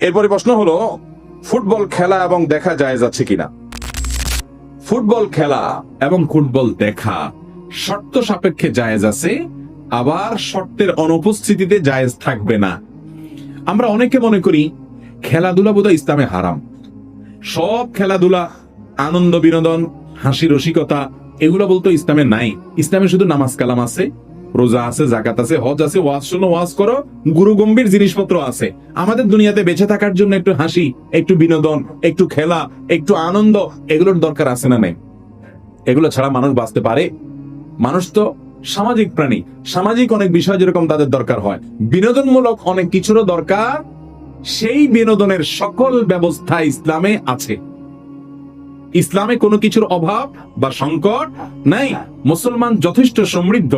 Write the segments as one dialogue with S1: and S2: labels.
S1: এরপরে প্রশ্ন হলো, ফুটবল খেলা এবং দেখা জায়েজ আছে কিনা? ফুটবল খেলা এবং ফুটবল দেখা শর্ত সাপেক্ষে জায়েজ আছে, আবার শর্তের অনুপস্থিতিতে জায়েজ থাকবে না। আমরা অনেকে মনে করি খেলাধুলা বোধহয় ইসলামে হারাম। সব খেলাধুলা, আনন্দ বিনোদন, হাসি রসিকতা, এগুলো বলতো ইসলামে নাই। ইসলামে শুধু নামাজ কালাম আছে, রোজা আছে, জাকাত আছে, হজ আছে, ওয়াজ শোনো, ওয়াজ করো, গুরু গম্ভীর জিনিসপত্র আছে। আমাদের দুনিয়াতে বেঁচে থাকার জন্য একটু হাসি, একটু বিনোদন, একটু খেলা, একটু আনন্দ, এগুলোর দরকার আছে না নেই? এগুলো ছাড়া মানুষ বাঁচতে পারে? মানুষ তো সামাজিক প্রাণী। সামাজিক অনেক বিষয় যেরকম তাদের দরকার হয়, বিনোদনমূলক অনেক কিছুরও দরকার। সেই বিনোদনের সকল ব্যবস্থা ইসলামে আছে। ইসলামে কোনো কিছুর অভাব বা সংকট নাই। মুসলমান যথেষ্ট সমৃদ্ধ।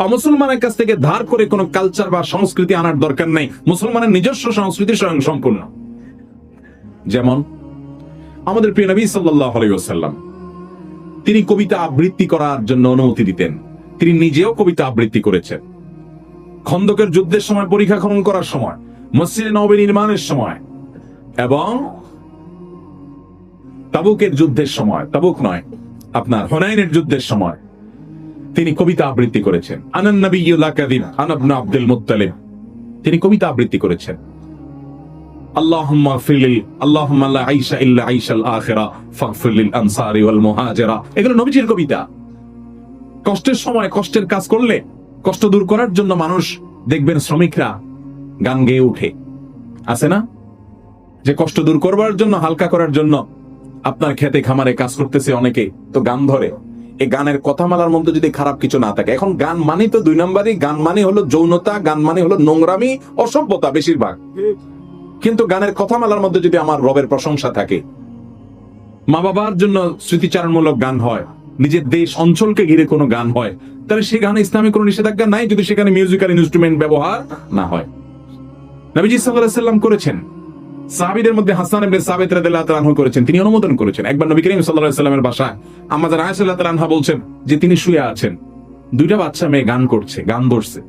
S1: অমুসলমানের কাছ থেকে ধার করে কোনো কালচার বা সংস্কৃতি আনার দরকার নেই। মুসলমানের নিজস্ব সংস্কৃতি স্বয়ং সম্পূর্ণ। যেমন আমাদের প্রিয় নবী সাল্লাল্লাহু আলাইহি ওয়াসাল্লাম, তিনি কবিতা আবৃত্তি করার জন্য অনুমতি দিতেন। তিনি নিজেও কবিতা আবৃত্তি করেছেন। খন্দকের যুদ্ধের সময়, পরীক্ষা খনন করার সময়, মসজিদে নববী নির্মাণের সময়, এবং তাবুকের যুদ্ধের সময়, তাবুক নয়, আপনার হুনাইনের যুদ্ধের সময় তিনি কবিতা আবৃত্তি করেছেন। আনান নবিয়্যু লা কাযিব আনা ইবনে আব্দুল মুত্তালিব, তিনি কবিতা আবৃত্তি করেছেন। আল্লাহুম্মা আল্লাহুম্মা লা আইশা ইল্লা আইশাল আখিরা ফাগফির লিল আনসারি ওয়াল মুহাজিরা, এগুলো নবীজির কবিতা। কষ্টের সময় কষ্টের কাজ করলে কষ্ট দূর করার জন্য মানুষ দেখবেন শ্রমিকরা গান গেয়ে উঠে, আছে না? যে কষ্ট দূর করবার জন্য, হালকা করার জন্য আপনার খেতে খামারে কাজ করতেছে অনেকে, তো গান ধরে। এই গানের কথামালার মধ্যে যদি খারাপ কিছু না থাকে, এখন গান মানে তো দুই নম্বরই, গান মানে হলো যৌনতা, গান মানে হলো নোংরামি, অসভ্যতা বেশিরভাগ। কিন্তু গানের কথামালার মধ্যে যদি আমার রবের প্রশংসা থাকে, মা বাবার জন্য স্মৃতিচারণমূলক গান হয়, নিজের দেশ অঞ্চলকে ঘিরে কোনো গান হয়, তাহলে সেই গানে ইসলামে কোনো নিষেধাজ্ঞা নাই, যদি সেখানে মিউজিক্যাল ইনস্ট্রুমেন্ট ব্যবহার না হয়। নবীজি সাল্লাল্লাহু আলাইহি ওয়াসাল্লাম করেছেন। সাহাবীদের মধ্যে হাসান ইবনে সাবিত রাদিয়াল্লাহু তাআলা আনহু করেছেন, তিনি অনুমোদন করেছেন। একবার নবী করিম সাল্লাল্লাহু আলাইহি ওয়াসাল্লামের বাসায় আম্মা জান আয়েশা রাদিয়াল্লাহু তাআলা আনহা বলছেন যে তিনি শুয়ে আছেন, দুইটা বাচ্চা মেয়ে গান করছে, গান ধরছে।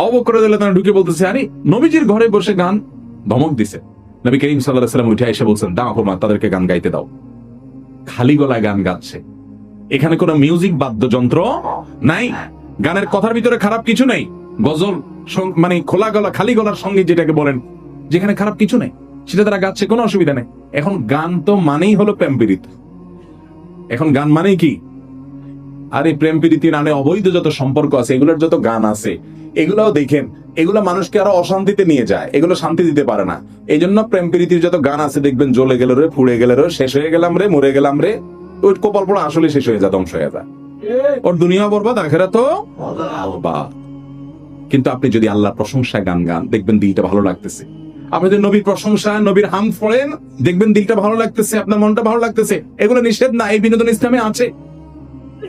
S1: আবু বকর রাদিয়াল্লাহু তাআলা ঢুকে বলতেছে, আরে নবীজির ঘরে বসে গান, ধমক দিছে। নবী করিম সাল্লাল্লাহু আলাইহি ওয়াসাল্লাম উঠে এসে বলছেন, দাও হোমা, তাদেরকে গান গাইতে দাও। খালি গলায় গান গাচ্ছে, এখানে কোনো মিউজিক বাদ্যযন্ত্র নাই। গানের কথার ভিতরে খারাপ কিছু নেই। গজল মানে খোলা গলা, খালি গলার সঙ্গীত যেটাকে বলেন, যেখানে খারাপ কিছু নেই, সেটা তারা গাচ্ছে, কোনো অসুবিধা নেই। এখন গান তো মানেই হলো প্রেম প্রীতি। এখন গান মানেই কি? আরে প্রেম প্রীতি নামে অবৈধ যত সম্পর্ক আছে, এগুলোর যত গান আছে, এগুলাও দেখেন, এগুলো মানুষকে আরো অশান্তিতে নিয়ে যায়, এগুলো শান্তি দিতে পারে না। এই জন্য প্রেম প্রীতির যত গান আছে দেখবেন, জ্বলে গেল রে, পুড়ে গেল রে, শেষ হয়ে গেলাম রে, মরে গেলাম রে, ওই কপাল পড়া আসলে শেষ হয়ে যায়, ধ্বংস হয়ে যায়, ওর দুনিয়া বরবাদ, আখিরাত তো বরবাদ। কিন্তু আপনি যদি আল্লাহর প্রশংসায় গান গান, দেখবেন দিলটা ভালো লাগতেছে। আপনি যদি নবীর প্রশংসা, নবীর হাম পড়েন, দেখবেন দিলটা ভালো লাগতেছে, আপনার মনটা ভালো লাগতেছে। এগুলো নিষেধ না, এই বিনোদন ইসলামে আছে।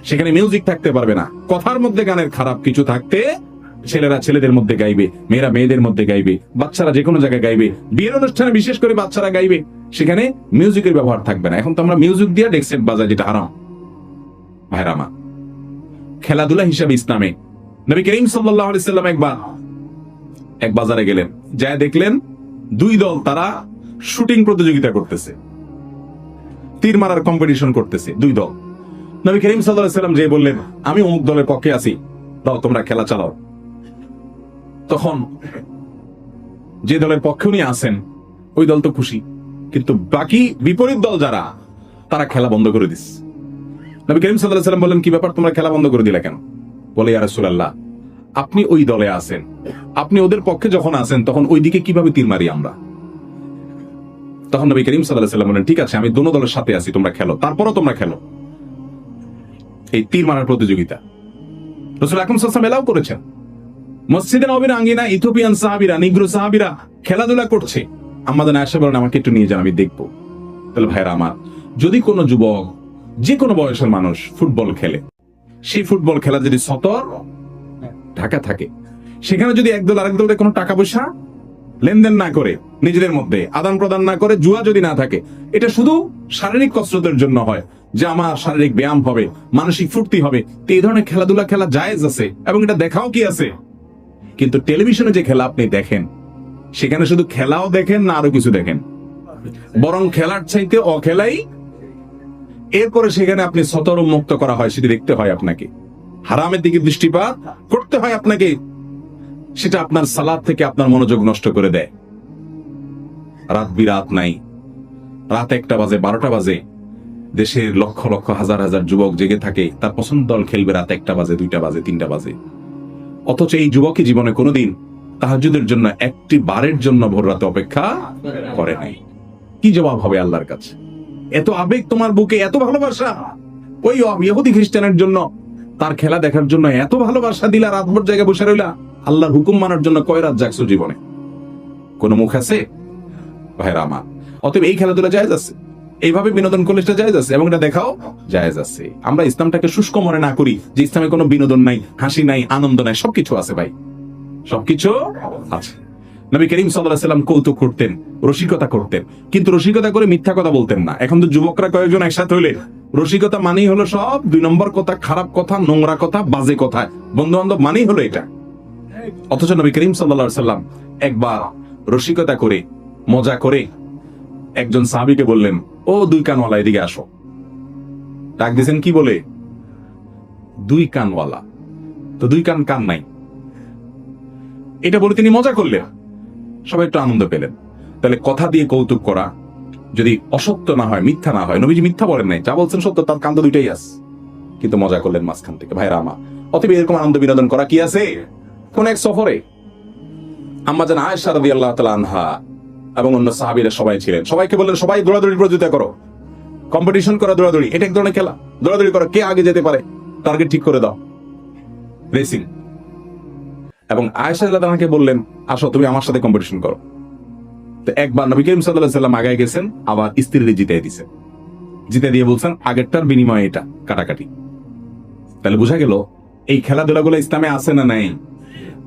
S1: সেখানে মিউজিক থাকতে পারবে না। কথার মধ্যে গানের খারাপ কিছু থাকতে, ছেলেরা ছেলেদের মধ্যে গাইবে, মেয়েরা মেয়েদের মধ্যে গাইবে, বাচ্চারা যে কোনো জায়গায় গাইবে, বিয়ের অনুষ্ঠানে বিশেষ করে বাচ্চারা গাইবে, সেখানে মিউজিকের ব্যবহার থাকবে না। এখন তো আমরা মিউজিক দিয়ে ডেক সেট বাজাই, যেটা হারাম। ভাইরামা, খেলাধুলা হিসাবে ইসলামে নবী করিম সাল্লাল্লাহু আলাইহি ওয়াসাল্লাম একবার এক বাজারে গেলেন, যায় দেখলেন দুই দল তারা শুটিং প্রতিযোগিতা করতেছে, তীর মারার কম্পিটিশন করতেছে দুই দল। নবী করিম সাল্লাল্লাহু আলাইহি ওয়াসাল্লাম যে বললেন, আমি অমুক দলের পক্ষে আছি, দাও তোমরা খেলা চালাও। তখন যে দলের পক্ষে উনি আছেন, ওই দল তো খুশি, কিন্তু বাকি বিপরীত দল যারা, তারা খেলা বন্ধ করে দিস। নবী করিম সাল্লাল্লাহু আলাইহি ওয়াসাল্লাম বললেন, কি ব্যাপার, তোমরা খেলা বন্ধ করে দিলে কেন? বলে, ইয়া রাসূলুল্লাহ, আপনি ওই দলে আছেন, আপনি ওদের পক্ষে যখন আছেন, তখন ওই দিকে কিভাবে তীর মারি আমরা? তখন নবী করিম সাল্লাল্লাহু আলাইহি ওয়াসাল্লাম বলেন, ঠিক আছে, আমি দোনো দলের সাথে আছি, তোমরা খেলো। তারপরও তোমরা খেলো এই তীর মারার প্রতিযোগিতা। রাসূল আকরাম সাল্লাল্লাহু আলাইহি ওয়াসাল্লাম এলাও করেছেন। মসজিদে নববীর আঙ্গিনা ইথিওপিয়ান সাহাবীরা, নিগ্রো সাহাবীরা খেলাধুলা করছে। আম্মা জান আয়েশা বলেন, আমাকে একটু নিয়ে যান, আমি দেখবো। তাহলে ভাইরা আমার, যদি কোনো যুবক, যে কোনো বয়সের মানুষ ফুটবল খেলে, সেই ফুটবল খেলা যদি সতর ঢাকা থাকে, সেখানে যদি একদল আরেক দলের কোনো টাকা পয়সা লেনদেন না করে, নিজেদের মধ্যে আদান প্রদান না করে, জুয়া যদি না থাকে, এটা শুধু শারীরিক কসরতের জন্য হয়, যে আমার শারীরিক ব্যায়াম হবে, মানসিক ফুর্তি হবে, তো এই ধরনের খেলাধুলা খেলা জায়েজ আছে, এবং এটা দেখাও কি আছে। কিন্তু টেলিভিশনে যে খেলা আপনি দেখেন, সেখানে শুধু খেলাও দেখেন না আরো কিছু দেখেন, বরং খেলার চাইতে অখেলাই, এরপরে সেখানে আপনি সতর মুক্ত করা হয় সেটি দেখতে হয় আপনাকে, হারামের দিকে দৃষ্টিপাত করতে হয় আপনাকে, সেটা আপনার সালাত থেকে আপনার মনোযোগ নষ্ট করে দেয়। রাত বিরাত নাই, রাত 1টা বাজে 12টা বাজে, দেশের লক্ষ লক্ষ হাজার হাজার যুবক জেগে থাকে, তার পছন্দ দল খেলবে রাত 1টা বাজে 2টা বাজে 3টা বাজে, অথচ এই যুবকই জীবনে কোনোদিন তাহাজ্জুদের জন্য একটি বারের জন্য ভোর রাতে অপেক্ষা করে নাই। কি জবাব হবে আল্লাহর কাছে? এত আবেগ তোমার বুকে, এত ভালোবাসা, ওই ইহুদি খ্রিস্টানের জন্য, তার খেলা দেখার জন্য এত ভালোবাসা দিলা, রাতভর জায়গায় বসে রইলা, আল্লাহর হুকুম মানার জন্য কয় রাত জাগছো জীবনে? কোন মুখ আছে ভাইরা আমার? অতএব এই খেলাধুলা জায়েজ আছে, এইভাবে বিনোদন করলে সেটা জায়েজ আছে, এবং এটা দেখাও জায়েজ আছে। আমরা ইসলামটাকে শুষ্ক মনে না করি যে ইসলামে কোনো বিনোদন নাই, হাসি নাই, আনন্দ নাই, সবকিছু আছে ভাই, সবকিছু আছে। নবী করিম সাল্লাল্লাহু আলাইহি ওয়াসাল্লাম কৌতুক করতেন, রসিকতা করতেন, কিন্তু রসিকতা করে মিথ্যা কথা বলতেন না। এখন তো যুবকরা কয়েকজন একসাথে হইলে রসিকতা মানেই হলো সব 2 নম্বর কথা, খারাপ কথা, নোংরা কথা, বাজে কথা, বন্ধু বান্ধব মানেই হলো এটা। অথচ নবী করিম সাল্লাল্লাহু আলাইহি ওয়াসাল্লাম একবার রসিকতা করে, মজা করে একজন সাহাবীকে বললেন, ও 2 কানওয়ালা এদিকে আসো। ডাক দিয়েছেন কি বলে? 2 কানওয়ালা। তো 2 কান নাই, এটা বলে তিনি মজা করলেন, সবাই একটু আনন্দ পেলেন। তাহলে কথা দিয়ে কৌতুক করা যদি অসত্য না হয়, মিথ্যা না হয়, নবীজি মিথ্যা বলেন নাই, যা বলছেন সত্য, তার কান তো 2টাই আছে, কিন্তু মজা করলেন মাঝখান থেকে। ভাইরা আমার, অতএব এরকম আনন্দ বিনোদন করা কি আছে? কোন এক সফরে আম্মা জান আয়েশা রাদিয়াল্লাহু তাআলা আনহা এবং অন্য সাহাবীরা সবাই ছিলেন, সবাইকে বললেন, সবাই দৌড়াদৌড়ি প্রতিযোগিতা করো, কম্পিটিশন করো, দৌড়াদৌড়ি, এটা এক ধরনের খেলা, দৌড়াদৌড়ি করো, কে আগে যেতে পারে, টার্গেট ঠিক করে দাও, রেসিং। এবং আয়েশা রাদিয়াল্লাহু তাআলাকে বললেন, আসো তুমি আমার সাথে কম্পিটিশন করো। তো একবার নবী করিম সাল্লাল্লাহু আলাইহি ওয়াসাল্লাম আগায় গেছেন, আবার স্ত্রীরে জিতিয়ে দিয়েছেন, জিতে দিয়ে বলছেন আগেরটার বিনিময়ে এটা কাটাকাটি। তাহলে বোঝা গেল এই খেলাধুলাগুলো ইসলামে আছে না নাই?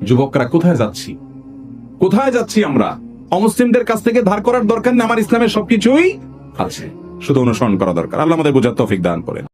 S1: যুবকরা কোথায় যাচ্ছি, কোথায় যাচ্ছি আমরা? অমুসলিমদের কাছ থেকে ধার করার দরকার নেই, আমার ইসলামের সবকিছুই আছে, শুধু অনুসরণ করা দরকার। আল্লাহ আমাদের বোঝার তৌফিক দান করেন।